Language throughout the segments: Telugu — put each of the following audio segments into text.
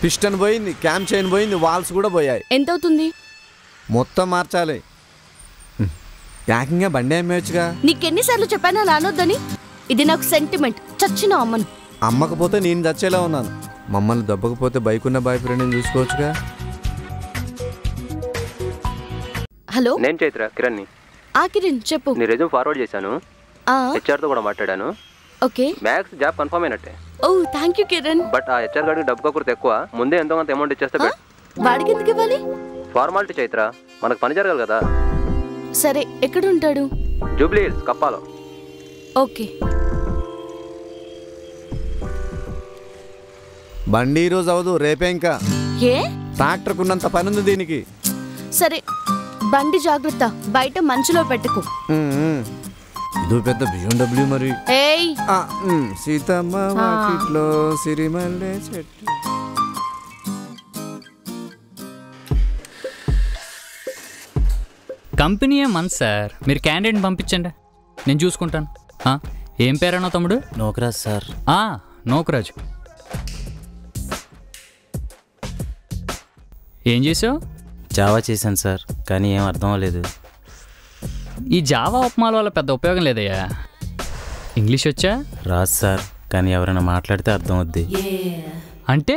పిస్టన్ పోయింది, క్యామ్ చైన్ పోయింది, వాల్స్ కూడా పోయాయి. ఎంత అవుతుంది? మొత్తం మార్చాలి. ఏకంగా బండి అమ్మేయచ్చుగా. నీకెన్నిసార్లు చెప్పాను అలా అనొద్దని? ఇది నాకు సెంటిమెంట్. చచ్చిన అమ్మను. అమ్మకపోతే నేను చచ్చేలా ఉన్నాను. మమ్మల్ని దెబ్బకపోతే బైక్ ఉన్న బాయ్ ఫ్రెండ్ని చూసుకోవచ్చుగా. హలో, నేను చైత్ర, కిరణ్ని. కిరణ్ చెప్పు. నీ రెజ్యూమ్ ఫార్వర్డ్ చేశాను, హెచ్ఆర్తో కూడా మాట్లాడాను. ఓకే, మ్యాక్స్ జాబ్ కన్ఫర్మ్ అయినట్టే. ఓ థ్యాంక్ యూ కిరణ్. బట్ ఆ హెచ్ఆర్ గారికి డబ్బు కక్కుర్తి ఎక్కువ. ముందే ఎంతో కొంత అమౌంట్ ఇచ్చేస్తే వాడికి ఎందుకు ఇవ్వాలి? ఫార్మాలిటీ చైత్ర, మనకు పని జరగాలి కదా. సరే, ఎక్కడ ఉంటాడు? జూబ్లీ హిల్స్, కప్పాలో. ఓకే. బండి ఈరోజు అవదు, రేపే. ఇంకా ఏ? ట్రాక్టర్కు ఉన్నంత పని ఉంది దీనికి. సరే, బండి జాగ్రత్త, బయట మంచులో పెట్టుకో. ఇది పెద్ద BMW మరి. ఏయ్, సీతమ్మ వాకిట్లో సిరిమల్లె చెట్టు. కంపెనీ మంది సార్, మీరు క్యాండిడేట్ని పంపించండి, నేను చూసుకుంటాను. ఏం పేరన్నా తమ్ముడు? నోకరాజ్ సార్. నోకరాజు. ఏం చేసావు? జావా చేశాను సార్, కానీ ఏం అర్థం అవ్వలేదు. ఈ జావా ఉప్మాల వల్ల పెద్ద ఉపయోగం లేదయ్యా. ఇంగ్లీష్ వచ్చా? రాదు సార్, కానీ ఎవరైనా మాట్లాడితే అర్థం అవుద్ది. అంటే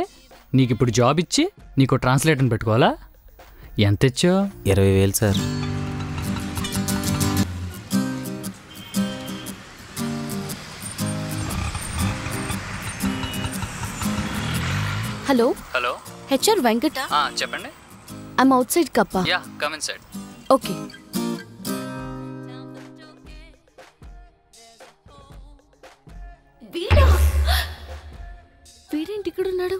నీకు ఇప్పుడు జాబ్ ఇచ్చి నీకు ట్రాన్స్లేటర్ని పెట్టుకోవాలా? ఎంత ఇచ్చావు? 20,000 sir. Hello. Hello, HR Venkata. చెప్పండి. ఐమ్ అవుట్ సైడ్ కప్ప. Yeah, come inside. Okay. వీడేంటి ఇక్కడ ఉన్నాడు?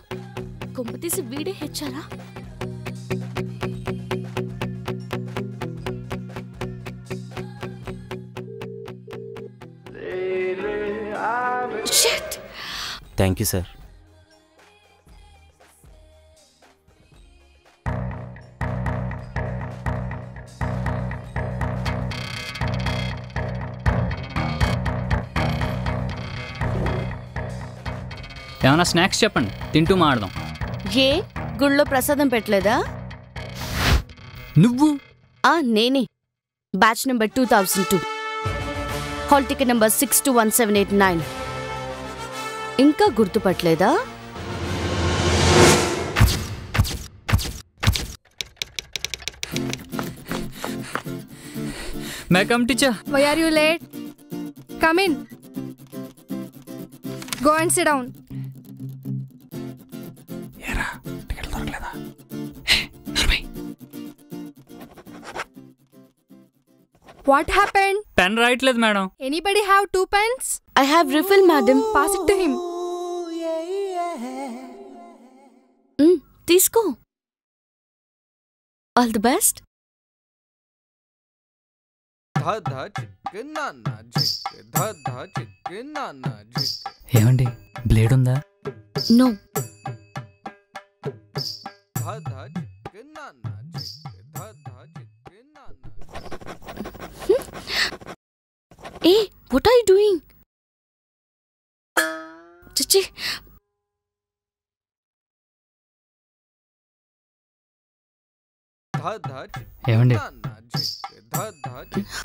కొంపతీసి వీడే హెచ్ఆరా? Thank you sir. ఏమైనా స్నాక్స్ చెప్పండి, తింటూ మాడదాం. ఏ గుళ్ళో ప్రసాదం పెట్టలేదా? నువ్వు? నేనే. Batch number 2002, hall ticket number 621789. ఇంకా గుర్తుపట్టలేదా? May come teacher. Why are you late? Come in. Go and sit down. ఏరా, టికెట్ దొరకలేదా? What happened? పెన్ రాయట్లేదు madam. Anybody have 2 pens? I have refill, madam. Pass it to him. తీసుకో. All the best. ఏమండి, బ్లేడ్ ఉందా? నో. ఏ, what are you doing? చిచ్చి. ఏమండి,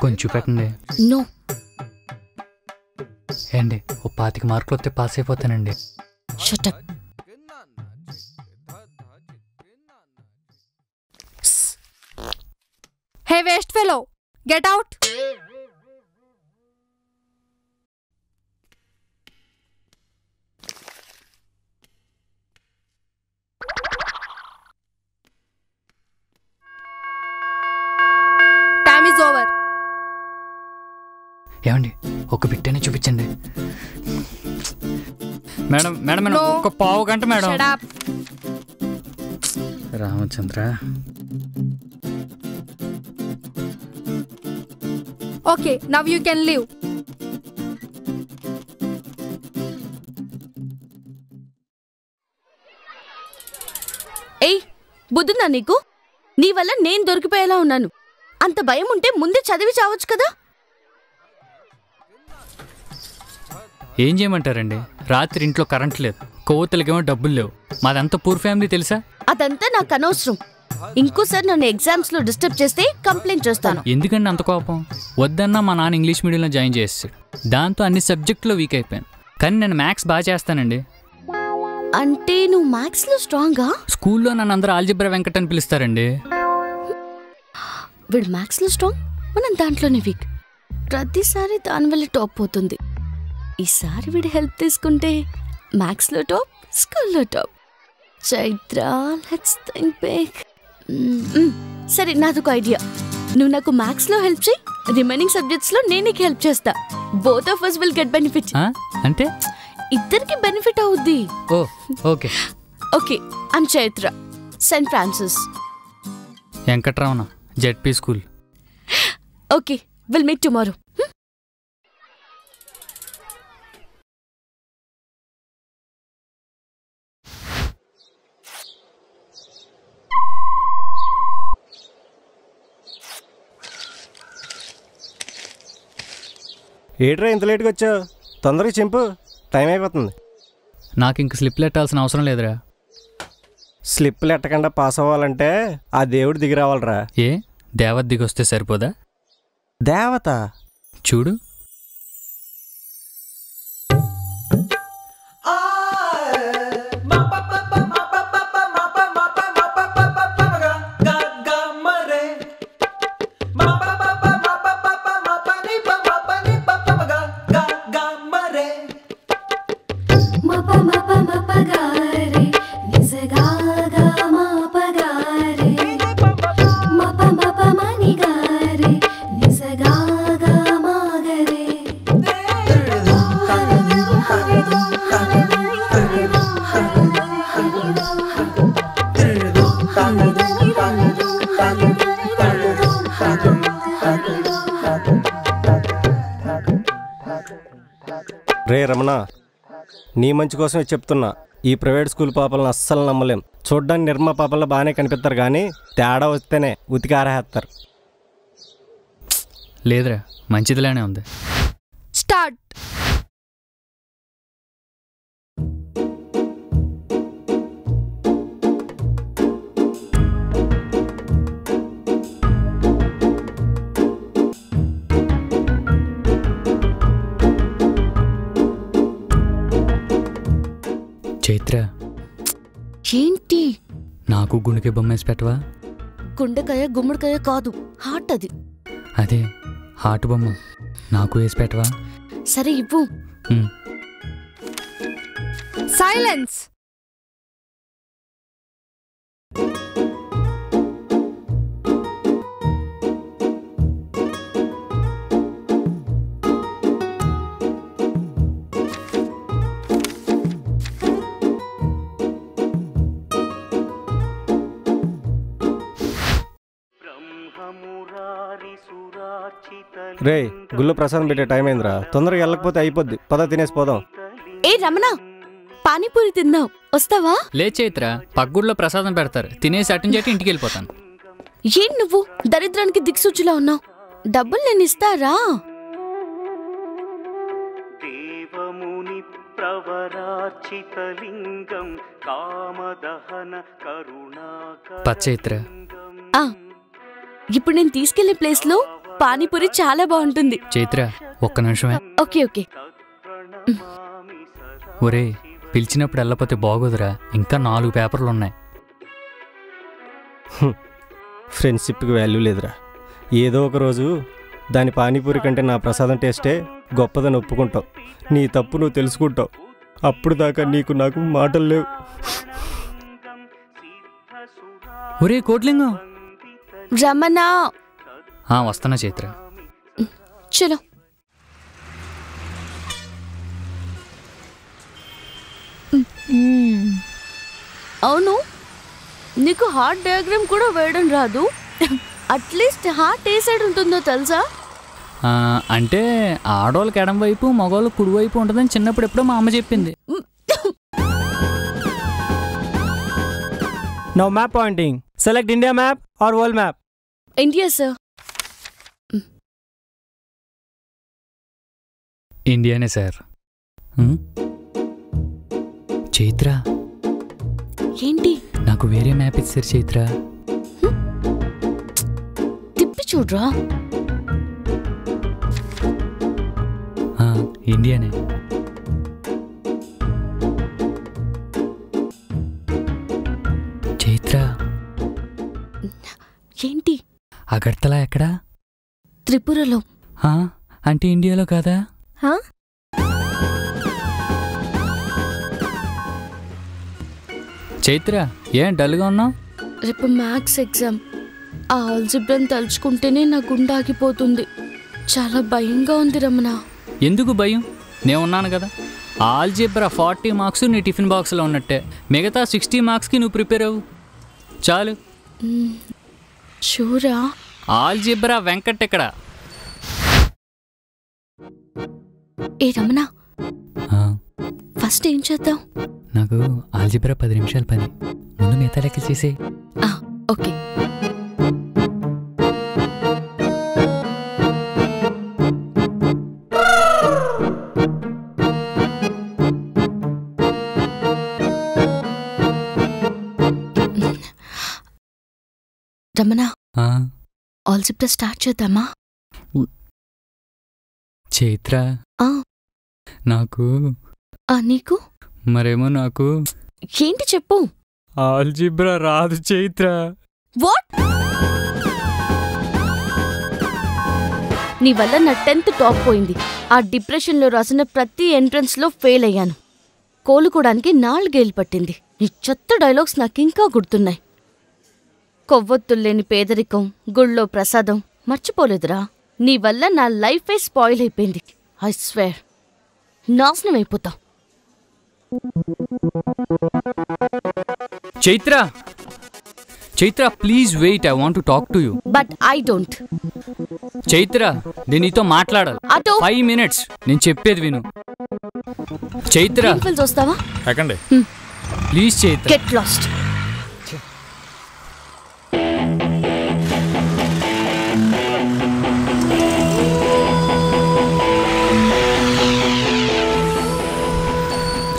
కొంచెం పెట్టండి. నో. ఏండి, ఓ 25 మార్కులు వస్తే pass అయిపోతానండి. Shut up. Hey, waste fellow, get out. Time is over. ఏమండి, ఒక బిట్టనే చూపించండి. మేడం మేడం మేడం, ఒక పావు గంట madam. Shut up. Ramachandra. Okay, now you can leave. ఏయ్, బుద్ధుందా నీకు? నీ వల్ల నేను దొరికిపోయేలా ఉన్నాను. అంత భయం ఉంటే ముందే చదివి చావచ్చు కదా. ఏం చేయమంటారండి, రాత్రి ఇంట్లో కరెంట్ లేదు, కోవతలకేమో డబ్బులు లేవు, మాదంతా పూర్ ఫ్యామిలీ తెలుసా. అదంతా నాకు అనవసరం. ఇంకోసారి నన్ను ఎగ్జామ్స్ లో డిస్టర్బ్ చేస్తే కంప్లైంట్ చేస్తాను. ఎందుకండి అంత కోపం? వద్దన్నా మా నాన్న ఇంగ్లీష్ మీడియంలో జాయిన్ చేస్తాడు, దాంతో అన్ని సబ్జెక్టులో వీక్ అయిపోయాను. కానీ నేను మ్యాథ్స్ బాగా చేస్తానండి. అంటే నువ్వు మ్యాథ్స్ లో స్ట్రాంగా? స్కూల్లో నన్ను అందరూ ఆల్జిబ్రా వెంకట్ అని పిలుస్తారండి. వీడు మ్యాథ్స్ లో స్ట్రాంగ్, మనం దాంట్లోనే వీక్. ప్రతిసారి దానివల్ల టాప్ పోతుంది. ఈసారి వీడి హెల్ప్ తీసుకుంటే మ్యాథ్స్ లో టాప్, స్కూల్లో top. Chaitra, let's think big. సరే, నాదొక ఐడియా. నువ్వు నాకు మ్యాథ్స్ లో హెల్ప్ చేయి, రిమైనింగ్ సబ్జెక్ట్స్ లో నేను నీకు హెల్ప్ చేస్తా. Both of us will get benefit. అంటే ఇద్దరికి బెనిఫిట్ అవుద్ది. Okay okay, I'm Chaitra, Saint Francis. Venkatramana, ZP school. Okay, will meet tomorrow. ఏట్రా ఇంత లేట్గా వచ్చావు? తొందరగా చింపు, టైం అయిపోతుంది. నాకు ఇంక స్లిప్లు ఎట్టాల్సిన అవసరం లేదురా. స్లిప్పులు ఎట్టకుండా పాస్ అవ్వాలంటే ఆ దేవుడు దిగి రావాలరా. ఏ దేవత దిగొస్తే సరిపోదా? దేవత చూడు. రే రమణ, నీ మంచి కోసమే చెప్తున్నా. ఈ ప్రైవేట్ స్కూల్ పాపలను అస్సలు నమ్మలేం. చూడ్డానికి నిర్మా పాపల్లో బాగానే కనిపిస్తారు, కానీ తేడా వస్తేనే ఉతికి ఆరేస్తారు. లేదురా, మంచిదిలానే ఉంది. స్టార్ట్. చైత్ర, ఏంటి? నాకు గుండెకి బొమ్మేసి పెట్టవా? గుండెకాయ గుమ్మడికాయ కాదు, హార్ట్ అది. అదే హార్ట్ బొమ్మ నాకు వేసి పెట్టవా? సరే, ఇవ్వు. సైలెన్స్. రే, గుళ్ళో ప్రసాదం పెట్టే టైం అయిందిరా. తొందరగా వెళ్ళకపోతే అయిపోద్ది. పద, తినేసి పోదాం. ఏ రమణ, పానీపూరి తిందాం, వస్తావా? లే చైత్ర, పగ్గుడిలో ప్రసాదం పెడతారు, తినేసి అటు నుంచి ఇంటికి వెళ్ళిపోతాను. ఏం నువ్వు దరిద్రానికి దిక్సూచిలా ఉన్నావు? డబ్బులు నేను ఇస్తారా? చైత్ర, ఇప్పుడు నేను తీసుకెళ్లే ప్లేస్ లో పానీపూరి చాలా బాగుంటుంది. చైత్ర, ఒక్క నిమిషమే. Okay okay. ఒరే, పిలిచినప్పుడు వెళ్ళకపోతే బాగోదురా, ఇంకా 4 పేపర్లు ఉన్నాయి. ఫ్రెండ్షిప్కి వాల్యూ లేదురా. ఏదో ఒక రోజు దాని పానీపూరి కంటే నా ప్రసాదం టేస్టే గొప్పదని ఒప్పుకుంటావు. నీ తప్పు నువ్వు తెలుసుకుంటావు. అప్పుడు దాకా నీకు నాకు మాటలు లేవు. ఒరే కోట్లింగం. రమణ, వస్తున్నా చైత్ర. చలో. అవును, నీకు హార్ట్ డయాగ్రామ్ కూడా వేయడం రాదు. అట్లీస్ట్ హార్ట్ ఏ సైడ్ ఉంటుందో తెలుసా? అంటే ఆడవాళ్ళకి ఎడం వైపు, మగవాళ్ళకి కుడి వైపు ఉంటుందని చిన్నప్పుడు ఎప్పుడో మా అమ్మ చెప్పింది. Now map pointing. Select India map or world map. India, sir. ఇండియానే సార్. చైత్ర ఏంటి? నాకు వేరే మ్యాప్ ఇచ్చారు చైత్ర. తిప్పి చూడరా. ఇండియానే. చైత్ర ఏంటి? అగర్తలా ఎక్కడా? త్రిపురలో. అంటే ఇండియాలో కాదా? చైత్ర ఏం డల్గా ఉన్నావు? రేపు మ్యాథ్స్ ఎగ్జామ్. ఆ ఆల్జిబ్రాని తలుచుకుంటేనే నా గుండె ఆగిపోతుంది. చాలా భయంగా ఉంది రమణ. ఎందుకు భయం? నేనున్నాను కదా. ఆల్జిబ్రా 40 మార్క్స్ నీ టిఫిన్ బాక్స్లో ఉన్నట్టే. మిగతా 60 మార్క్స్కి నువ్వు ప్రిపేర్ అవ్వు చాలు. షూరా? ఆల్జిబ్రా వెంకట్ ఇక్కడ. ఏ రమణ, ఫస్ట్ ఏం చేద్దాం? నాకు ఆల్జిబ్రా 10 నిమిషాల పని. ముందు మిగతా లెక్కలు చేసే. ఓకే. రమణ, ఆల్జిబ్రా స్టార్ట్ చేద్దామా? చైత్ర నాకు నీకు మరేమో నాకు ఏంటి చెప్పు. ఆల్జిబ్రా రాదు చైత్ర. వాట్? నీ వల్ల నా 10th టాప్ పోయింది. ఆ డిప్రెషన్లో రాసిన ప్రతి ఎంట్రన్స్లో ఫెయిల్ అయ్యాను. కోలుకోవడానికి 4 ఏళ్ళు పట్టింది. నీ చెత్త డైలాగ్స్ నాకింకా గుర్తున్నాయి. కొవ్వొత్తుల్లేని పేదరికం, గుళ్ళో ప్రసాదం మర్చిపోలేదురా. నీ వల్ల నా లైఫే స్పాయిల్ అయిపోయింది. ఐ స్వేర్ నాశనం అయిపోతావు. Chaitra, Chaitra please wait, I want to talk to you. But I don't. Chaitra నేను నీతో మాట్లాడాలి. 5 minutes. నేను చెప్పేది విను. చైత్ర వస్తావా? Please Chaitra. Get lost.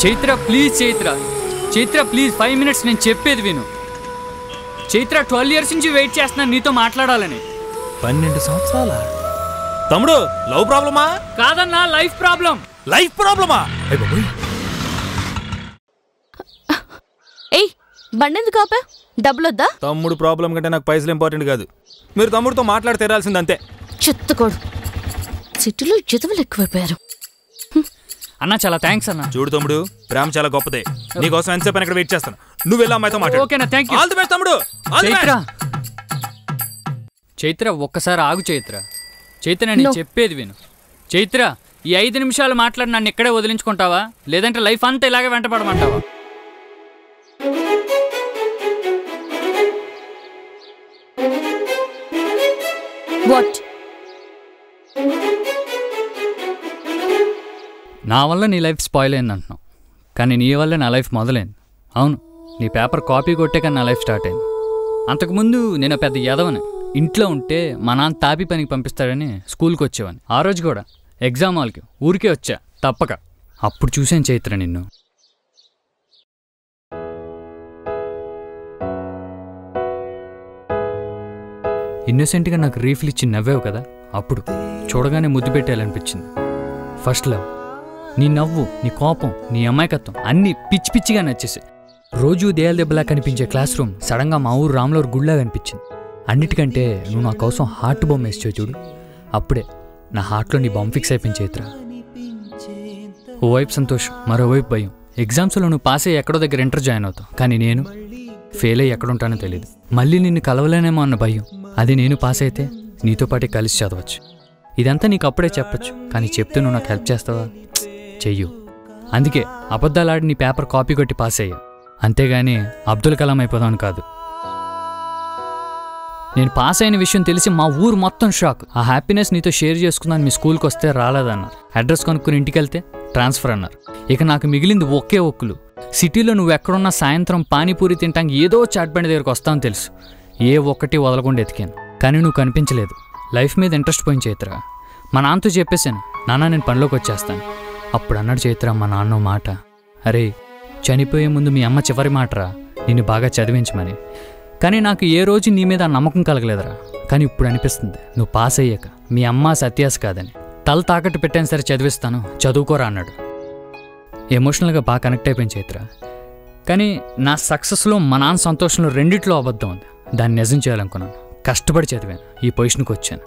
Chaitra please. Chaitra, Chaitra please 5 minutes. నేను చెప్పేది విను. చైత్ర 12 years నుంచి వెయిట్ చేస్తున్నాను నీతో మాట్లాడాలని. 12 సంవత్సరాల తమ్ముడు లవ్ ప్రాబ్లమా? కాదన్నా, లైఫ్ ప్రాబ్లం. లైఫ్ ప్రాబ్లమా? ఏయ్, బండెందుకు ఆపా? డబ్బులొద్దా? తమ్ముడు ప్రాబ్లం కంటే నాకు పైసలు ఇంపార్టెంట్ కాదు. మీరు తమ్ముడితో మాట్లాడి తెరాల్సింది అంతే. చెత్తకోడు. సిటీలో జతవలు ఎక్కువైపోయారు. అన్నా చాలా థ్యాంక్స్ అన్నా. చూడు తమ్ముడు, ప్రేమ చాలా గొప్పదే. నీకోసం ఎంతసేపు ఇక్కడ వెయిట్ చేస్తాను. నువ్వు వెళ్ళి అమ్మాయితో మాట్లాడు. ఓకేనా? Thank you. All the best తమ్ముడు. చైత్ర, చైత్ర ఒక్కసారి ఆగు చైత్ర. చైత్ర నేను చెప్పేది విను. చైత్ర ఈ 5 నిమిషాలు మాట్లాడి నన్ను ఇక్కడే వదిలించుకుంటావా, లేదంటే లైఫ్ అంతా ఇలాగే వెంటపడమంటావా? వాట్? నా వల్ల నీ లైఫ్ స్పాయిల్ అయింది అంటున్నావు, కానీ నీ వల్ల నా లైఫ్ మొదలైంది. అవును, నీ పేపర్ కాపీ కొట్టే కానీ నా లైఫ్ స్టార్ట్ అయింది. అంతకుముందు నేను పెద్ద ఎదవని. ఇంట్లో ఉంటే మా నాన్న తాపి పనికి పంపిస్తాడని స్కూల్కి వచ్చేవాని. ఆ రోజు కూడా ఎగ్జామ్ హాల్కి ఊరికే వచ్చా తప్పక. అప్పుడు చూసాను చైత్ర నిన్ను. ఇన్నోసెంట్గా నాకు రీఫిల్ ఇచ్చి నవ్వావు కదా, అప్పుడు చూడగానే ముద్దు పెట్టేయాలనిపించింది. First love. నీ నవ్వు, నీ కోపం, నీ అమాయకత్వం అన్నీ పిచ్చి పిచ్చిగా నచ్చేసాయి. రోజు దేయాల దెబ్బలా కనిపించే క్లాస్ రూమ్ సడన్గా మా ఊరు రాములూరు గుడిలా కనిపించింది. అన్నిటికంటే నువ్వు నా కోసం హార్ట్ బొమ్మ వేసావు చూడు, అప్పుడే నా హార్ట్లో నీ బొమ్మ ఫిక్స్ అయిపోయింది చైత్ర. ఓవైపు సంతోషం, మరోవైపు భయం. ఎగ్జామ్స్లో నువ్వు పాస్ అయ్యి ఎక్కడో దగ్గర ఇంటర్ జాయిన్ అవుతావు, కానీ నేను ఫెయిల్ అయ్యి ఎక్కడుంటానో తెలియదు. మళ్ళీ నిన్ను కలవలేనేమో అన్న భయం. అది నేను పాస్ అయితే నీతో పాటే కలిసి చదవచ్చు. ఇదంతా నీకు అప్పుడే చెప్పచ్చు, కానీ చెప్తే నువ్వు నాకు హెల్ప్ చేస్తావా? చెయ్యు. అందుకే అబద్ధాలాడి నీ పేపర్ కాపీ కొట్టి పాస్ అయ్యా, అంతేగాని అబ్దుల్ కలాం అయిపోదామని కాదు. నేను పాస్ అయిన విషయం తెలిసి మా ఊరు మొత్తం షాక్. ఆ హ్యాపీనెస్ నీతో షేర్ చేసుకుందాను. మీ స్కూల్కి వస్తే రాలేదన్నారు. అడ్రస్ కనుక్కుని ఇంటికి వెళ్తే ట్రాన్స్ఫర్ అన్నారు. ఇక నాకు మిగిలింది ఒకే ఒక్కులు. సిటీలో నువ్వు ఎక్కడున్నా సాయంత్రం పానీపూరి తింటానికి ఏదో చాట్ బండి దగ్గరకు వస్తావని తెలుసు. ఏ ఒక్కటి వదలకుండా ఎతికాను, కానీ నువ్వు కనిపించలేదు. లైఫ్ మీద ఇంట్రెస్ట్ పోయింది చైత్ర. మా నాన్నతో చెప్పేశాను, నాన్న నేను పనిలోకి వచ్చేస్తాను. అప్పుడు అన్నాడు చైత్ర మా నాన్న మాట, అరే చనిపోయే ముందు మీ అమ్మ చివరి మాటరా నిన్ను బాగా చదివించమని. కానీ నాకు ఏ రోజు నీ మీద నమ్మకం కలగలేదురా. కానీ ఇప్పుడు అనిపిస్తుంది నువ్వు పాస్ అయ్యాక మీ అమ్మ సత్యాస్ కాదని. తల తాకట్టు పెట్టాను సరే చదివిస్తాను, చదువుకోరా అన్నాడు. ఎమోషనల్గా బాగా కనెక్ట్ అయిపోయింది చైత్ర. కానీ నా సక్సెస్లో మా నాన్న సంతోషంలో రెండిట్లో అబద్ధం ఉంది. దాన్ని నిజం చేయాలనుకున్నాను, కష్టపడి చదివాను, ఈ పొజిషన్కి వచ్చాను.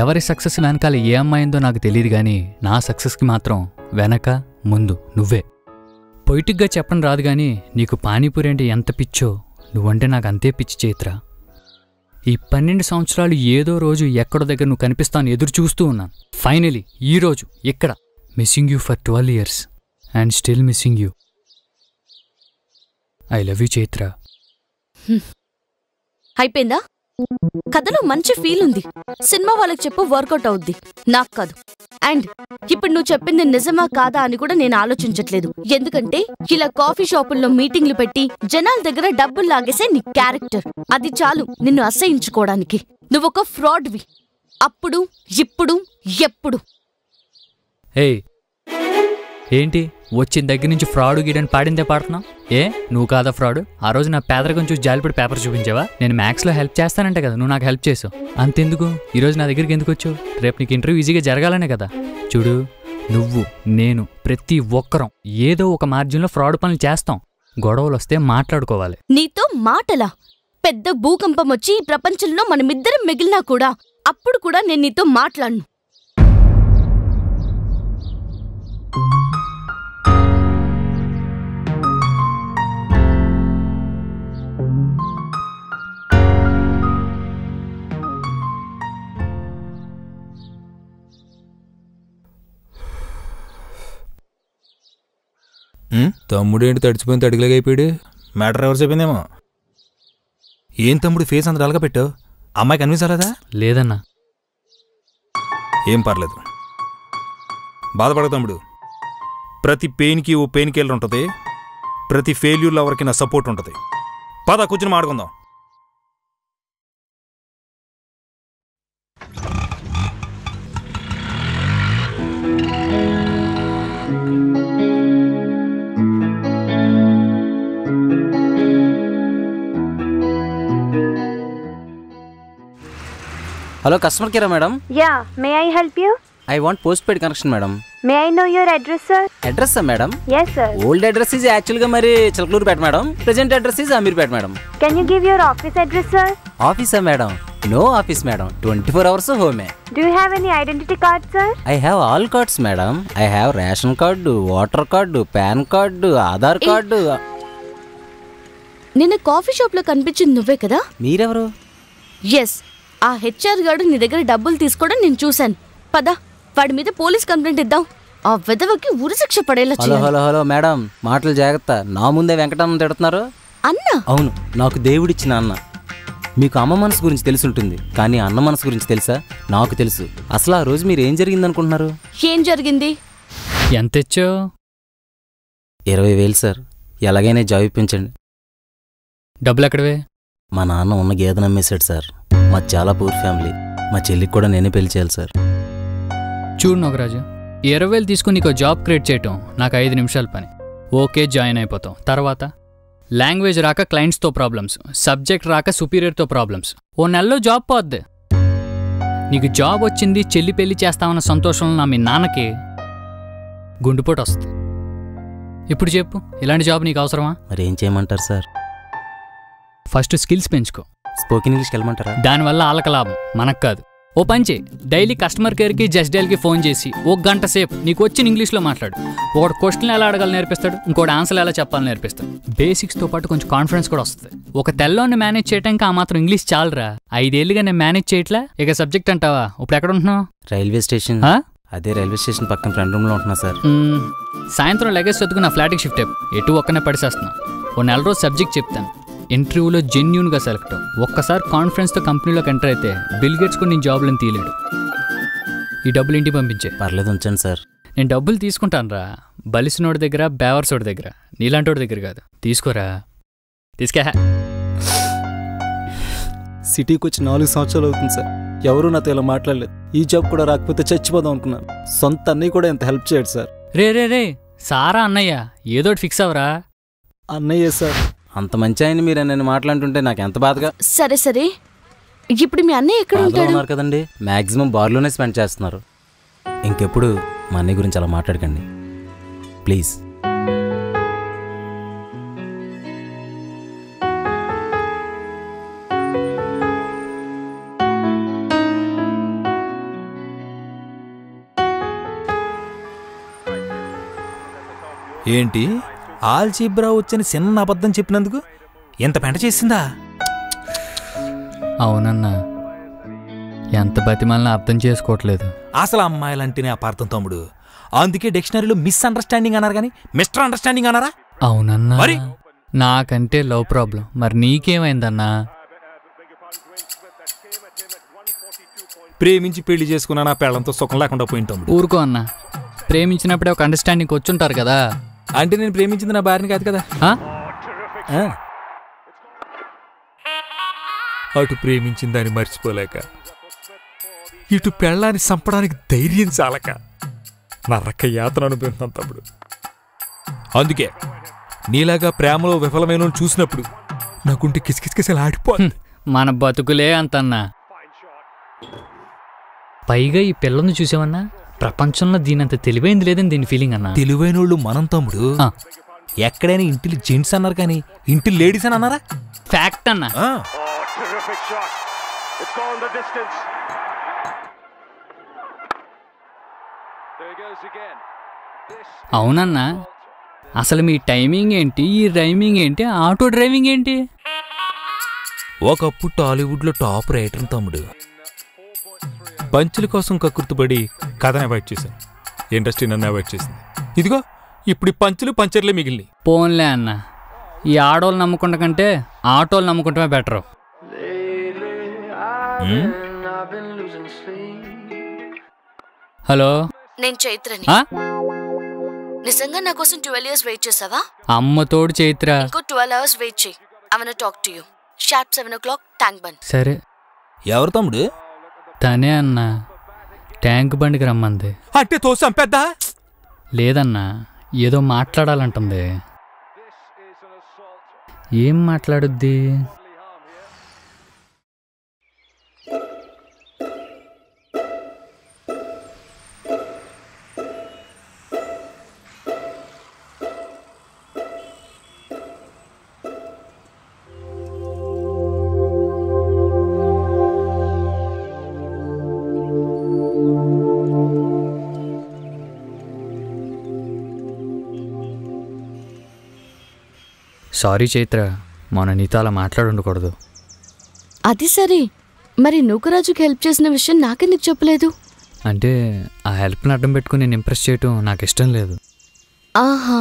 ఎవరి సక్సెస్ వెనకాల ఏ అమ్మాయిందో నాకు తెలియదు, కానీ నా సక్సెస్కి మాత్రం వెనక ముందు నువ్వే. పొయిటిక్గా చెప్పడం రాదు, కానీ నీకు పానీపూరి అంటే ఎంత పిచ్చో నువ్వంటే నాకు అంతే పిచ్చి చైత్ర. ఈ 12 సంవత్సరాలు ఏదో రోజు ఎక్కడో దగ్గర నువ్వు కనిపిస్తాను ఎదురు చూస్తూ ఉన్నాను. ఫైనలీ ఈరోజు ఇక్కడ missing you for 12 years and still missing you. I love you Chaitra. అయిపోయిందా? కథలో మంచి ఫీల్ ఉంది. సినిమా వాళ్ళకి చెప్పు, వర్కౌట్ అవుద్ది, నాకు కాదు. అండ్ ఇప్పుడు నువ్వు చెప్పింది నిజమా కాదా అని కూడా నేను ఆలోచించట్లేదు. ఎందుకంటే ఇలా కాఫీ షాపుల్లో మీటింగ్లు పెట్టి జనాల దగ్గర డబ్బులు లాగేసే నీ క్యారెక్టర్, అది చాలు నిన్ను అసహించుకోవడానికి. నువ్వొక ఫ్రాడ్వి, అప్పుడు ఇప్పుడు ఎప్పుడు. ఏయ్ ఏంటి వచ్చిన దగ్గర నుంచి ఫ్రాడ్ గీడని పాడిందే పాడుతున్నావు? ఏ నువ్వు కాదా ఫ్రాడ్? ఆ రోజు నా పేదరికం చూసి జాలిపడి పేపర్ చూపించావా? నేను మ్యాథ్స్లో హెల్ప్ చేస్తానంటే కదా నువ్వు నాకు హెల్ప్ చేసావు. అంతెందుకు ఈరోజు నా దగ్గరికి ఎందుకు వచ్చావు? రేపు నీకు ఇంటర్వ్యూ ఈజీగా జరగాలనే కదా. చూడు, నువ్వు నేను ప్రతి ఒక్కరం ఏదో ఒక మార్జిన్లో ఫ్రాడ్ పనులు చేస్తాం. గొడవలు వస్తే మాట్లాడుకోవాలి. నీతో మాటలా? పెద్ద భూకంపం వచ్చి ఈ ప్రపంచంలో మనమిద్దరం మిగిలినా కూడా అప్పుడు కూడా నేను నీతో మాట్లాడను. తమ్ముడు ఏంటి తడిచిపోయిన తడిగిలాగా అయిపోయాడు? మ్యాటర్ ఎవరు చెప్పిందేమో. ఏం తమ్ముడు ఫేస్ అంత డల్గా పెట్టావు? అమ్మాయి కనిపించాలదా? లేదన్నా. ఏం పర్లేదు, బాధపడక తమ్ముడు. ప్రతి పెయిన్కి ఓ పెయిన్ కిల్లర్ ఉంటుంది, ప్రతి ఫెయిల్యూర్లో ఎవరికి నా సపోర్ట్ ఉంటుంది. పద కూర్చొని మాడుకుందాం. Hello, customer care, madam. Yeah, may I help you? I want postpaid connection, madam. May I know your address, sir? Address, madam? Yes, sir. Old address is actually Mari Chalklurpet, madam. Present address is Amirpet, madam. Can you give your office address, sir? Office, madam. No office, madam. 24 hours home. Do you have any identity card, sir? I have all cards, madam. I have ration card, water card, PAN card, Aadhaar card. నిన్న కాఫీ షాప్లో కనిపించింది నువ్వే కదా? మీరెవరు? ఎస్, ఆ హెచ్ఆర్ గారు నీ దగ్గర డబ్బులు తీసుకోవడం నేను చూశాను. పద, వాడి మీద పోలీస్ కంప్లైంట్ ఇద్దాం. ఆ వెధవకి ఉరిశిక్ష పడేలా చేయాలి. హలో హలో మేడం, మాటలు జాగ్రత్త. నా ముందే వెంకటమ్మ తిడుతున్నారు. అన్నా? అవును, నాకు దేవుడిచ్చిన అన్న. మీకు అమ్మ మనసు గురించి తెలుసుంటుంది, కానీ అన్న మనసు గురించి తెలుసా? నాకు తెలుసు. అసలు ఆ రోజు మీరు ఏం జరిగిందనుకుంటున్నారు? ఏం జరిగింది? ఎంత ఇచ్చావు? 20,000 సార్. ఎలాగైనా జాబ్ ఇప్పించండి. డబ్బులు ఎక్కడవే? మా నాన్న ఉన్న గేదె నమ్మేశాడు సార్. మా చాలా పూర్ ఫ్యామిలీ. మా చెల్లికి కూడా నేనే పెళ్లి చేయాలి సార్. చూడు నాగరాజు, 20,000 తీసుకుని నీకు జాబ్ క్రియేట్ చేయటం నాకు 5 నిమిషాల పని. ఓకే, జాయిన్ అయిపోతాం. తర్వాత లాంగ్వేజ్ రాక క్లయింట్స్తో ప్రాబ్లమ్స్, సబ్జెక్ట్ రాక సుపీరియర్తో ప్రాబ్లమ్స్. ఓ నెలలో జాబ్ పోద్ది. నీకు జాబ్ వచ్చింది, చెల్లి పెళ్లి చేస్తామన్న సంతోషంలో నా మీ నాన్నకి గుండెపోటు వస్తుంది. ఇప్పుడు చెప్పు, ఇలాంటి జాబ్ నీకు అవసరమా? మరి ఏం చేయమంటారు సార్? ఫస్ట్ స్కిల్స్ పెంచుకో. స్పోకెన్ ఇంగ్లీష్కి వెళ్ళమంటారా? దానివల్ల వాళ్ళకి లాభం, మనకు కాదు. ఓ పని చేయి, డైలీ కస్టమర్ కేర్కి జస్ట్ డైల్కి ఫోన్ చేసి 1 గంట సేపు నీకు వచ్చిన ఇంగ్లీష్లో మాట్లాడు. ఒకటి క్వశ్చన్లు ఎలా అడగాలి నేర్పిస్తాడు, ఇంకోటి ఆన్సర్లు ఎలా చెప్పాలని నేర్పిస్తాడు. బేసిక్స్తో పాటు కొంచెం కాన్ఫిడెన్స్ కూడా వస్తుంది. ఒక తెల్లోని మేనేజ్ చేయడానికి ఆ మాత్రం ఇంగ్లీష్ చాలరా. 5 ఏళ్ళుగా నేను మేనేజ్ చేయట్లా, ఇక సబ్జెక్ట్ అంటావా? ఇప్పుడు ఎక్కడ ఉంటున్నావు? Railway station. అదే రైల్వే స్టేషన్ పక్కన ఫ్రంట్ రూమ్లో ఉంటున్నా సార్. సాయంత్రం లగేజ్ చదువుకు నా ఫ్లాట్కి షిఫ్ట్ అయిపో. ఎటు ఒక్కనే పడిసేస్తున్నా. ఓ నెల రోజు సబ్జెక్ట్ చెప్తాను. ఇంటర్వ్యూలో జెన్యూన్గా సెలెక్ట్ అవ్వు. ఒక్కసారి కాన్ఫిడెన్స్తో కంపెనీలోకి ఎంటర్ అయితే బిల్ గేట్స్ కూడా నేను జాబ్లను తీయలేడు. ఈ డబ్బులు ఇంటికి పంపించే. పర్లేదు, ఉంచండి సార్. నేను డబ్బులు తీసుకుంటాను రా, బలిసినోడి దగ్గర, బేవర్సోడి దగ్గర, నీలాంటోడి దగ్గర కాదు. తీసుకోరా, తీసుకే. సిటీకి వచ్చి 4 సంవత్సరాలు అవుతుంది సార్. ఎవరూ నాతో ఇలా మాట్లాడలేదు. ఈ జాబ్ కూడా రాకపోతే చచ్చిపోదాం అనుకున్నాను. సొంత అన్నయ్య కూడా ఎంత హెల్ప్ చేయడు సార్. రే రే రే సారా అన్నయ్య ఏదోటి ఫిక్స్ అవరా. అన్నయ్య సార్, అంత మంచి ఆయన మీరు నన్ను మాట్లాడుతుంటే నాకు ఎంత బాధగా. సరే సరే, ఇప్పుడు మీ అన్నయ్య ఎక్కడ బాధలో ఉంటాడు? ఉన్నారు కదండి, మ్యాక్సిమం బార్లోనే స్పెండ్ చేస్తున్నారు. ఇంకెప్పుడు మా అన్నయ్య గురించి అలా మాట్లాడకండి ప్లీజ్. ఏంటి ఆల్జీబ్రా వచ్చిన చిన్న అబద్ధం చెప్పినందుకు ఎంత పెంట చేసిందా? అవునన్నా, ఎంత బతిమాలని అర్థం చేసుకోవట్లేదు. అసలు అమ్మాయిలంటేనే అపార్థం తమ్ముడు. అందుకే డిక్షనరీలో మిస్ అండర్స్టాండింగ్ అన్నారు కానీ మిస్టర్ అండర్స్టాండింగ్ అన్నారా? అవునన్నా, మరి నాకంటే లవ్ ప్రాబ్లం. మరి నీకేమైందన్నా? ప్రేమించి పెళ్లి చేసుకున్నా నా పెళ్లంతో సుఖం లేకుండా పోయింది తమ్ముడు. ఊరుకో అన్నా, ప్రేమించినప్పుడే ఒక అండర్స్టాండింగ్ వచ్చుంటారు కదా. అంటే నేను ప్రేమించింది నా భార్యని కాదు కదా. అటు ప్రేమించిన దాన్ని మర్చిపోలేక, ఇటు పెళ్ళాన్ని చంపడానికి ధైర్యం చాలక నరక యాతన అనుభవిస్తాను తమ్ముడు. అందుకే నీలాగా ప్రేమలో విఫలమైన చూసినప్పుడు నాకుంటే కిసకిసలు ఆడిపోతుంది. మన బతుకులే అంతన్నా. పైగా ఈ పిల్లని చూసావన్నా, ప్రపంచంలో దీనంత తెలివైంది లేదని దీని ఫీలింగ్ అన్నా. తెలివైన వాళ్ళు మనం తమ్ముడు. ఎక్కడైనా ఇంటిలో జెంట్స్ అన్నారు కానీ ఇంటి లేడీస్ అని అన్నారా? ఫ్యాక్ట్ అన్నా. అవునన్నా, అసలు మీ టైమింగ్ ఏంటి, ఈ రైమింగ్ ఏంటి, ఆటో డ్రైవింగ్ ఏంటి? ఒకప్పుడు టాలీవుడ్లో టాప్ రైటర్ తమ్ముడు. పంచుల కోసం కక్కుర్తుపడి కథను అవాయిడ్ చేశాను, ఇండస్ట్రీ నన్ను అవాయిడ్ చేసింది. ఇదిగో ఇప్పుడు పంచులు పంచర్లే మిగిలి. పోన్లే అన్న, ఈ ఆడోళ్ళు నమ్ముకుంటా కంటే ఆటోలు నమ్ముకుంటమే బెటరు. హలో, నేను చైత్రని. నిజంగా నా కోసం 12 years వెయిట్ చేసావా? అమ్మ తోడు చైత్ర. ఇంకో 12 hours వెయిట్ చేయి. I wanna talk to you. Sharp 7 o'clock, tank bund. సరే. ఎవరు తమ్ముడు? తనే అన్న, ట్యాంక్ బండికి రమ్మంది. అంటే తోసం పెద్ద లేదన్నా, ఏదో మాట్లాడాలంటుంది. ఏం మాట్లాడుద్ది? సారీ చైత్ర, మొన్న నీతో అలా మాట్లాడుండకూడదు. అది సరే, మరి నూకరాజుకి హెల్ప్ చేసిన విషయం నాకెందుకు చెప్పలేదు? అంటే ఆ హెల్ప్ని అడ్డం పెట్టుకుని నేను ఇంప్రెస్ చేయటం నాకు ఇష్టం లేదు. ఆహా.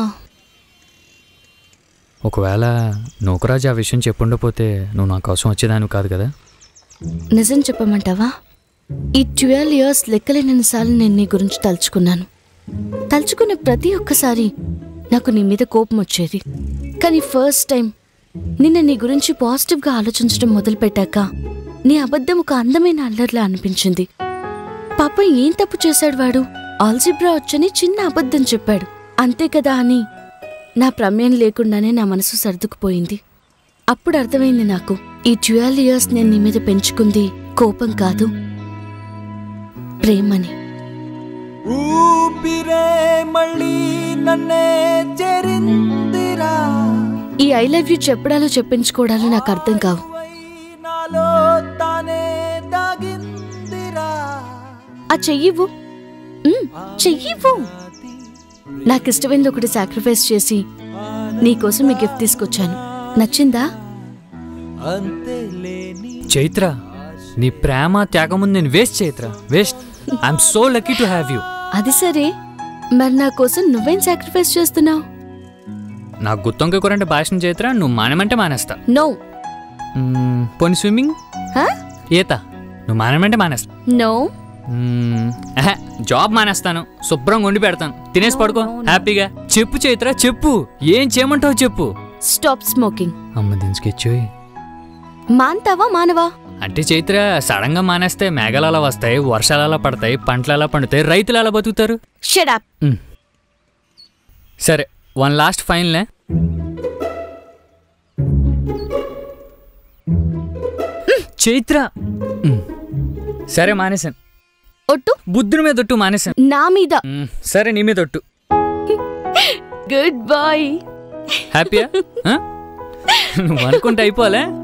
ఒకవేళ నూకరాజు ఆ విషయం చెప్పుండపోతే నువ్వు నా కోసం వచ్చేదాన్ని కాదు కదా. నిజం చెప్పమంటావా? ఈ 12 years లెక్కలేనన్నిసార్లు నేను నీ గురించి తలుచుకున్నాను. తలుచుకునే ప్రతి ఒక్కసారి నాకు నీ మీద కోపం వచ్చేది. కానీ ఫస్ట్ టైం నిన్న నీ గురించి పాజిటివ్గా ఆలోచించడం మొదలుపెట్టాక నీ అబద్ధం ఒక అందమైన అల్లర్లా అనిపించింది. పాప ఏం తప్పు చేశాడు వాడు? ఆల్జిబ్రా వచ్చని చిన్న అబద్ధం చెప్పాడు అంతే కదా అని నా ప్రమేయం లేకుండానే నా మనసు సర్దుకుపోయింది. అప్పుడు అర్థమైంది నాకు, ఈ 12 years నేను నీ మీద పెంచుకుంది కోపం కాదు, ప్రేమని. ఈ ఐ లవ్ యూ చెప్పడాలు చెప్పించుకోవడాలు నాకు అర్థం కావు. ఆ చెయ్యివ్వు, చెయ్యివ్వు. నాకిష్టమైంది ఒకటి సాక్రిఫైస్ చేసి నీకోసం ఈ గిఫ్ట్ తీసుకొచ్చాను. నచ్చిందా? చైత్ర, నీ ప్రేమ త్యాగం ముందు నేను waste. Chaitra waste. I'm so lucky to have you. అది సరే, మరి నా కోసం నువ్వేం సాక్రిఫైస్ చేస్తున్నావు? నాకు గుత్తొంకాయ కూర అంటే భాషను చైత్ర, నువ్వు మానేమంటే మానేస్తా. నో. పోనీ స్విమ్మింగ్, ఈత నువ్వు మానేమంటే మానేస్తా. నో. జాబ్ మానేస్తాను, శుభ్రంగా వండి పెడతాను, తినేసి పడుకో హ్యాపీగా. చెప్పు చైత్ర, చెప్పు, ఏం చేయమంటావు చెప్పు. Stop smoking. అమ్మ దించుకెచ్చి. మాన్తావా మానవా? అంటే చైత్ర, సడన్ గా మానేస్తే మేఘాలు అలా వస్తాయి, వర్షాలు అలా పడతాయి, పంటలు అలా పండుతాయి, రైతులు అలా బతుకుతారు. Shut up. సరే వన్ లాస్ట్ ఫైనలే. చైత్ర. సరే మానేశాను. ఒట్టు. బుద్ధుని మీద ఒట్టు. మానేశాను. నా మీద. సరే నీ మీద ఒట్టు. Good boy. హ్యాపీయా? నువ్వు అనుకుంటే అయిపోలే.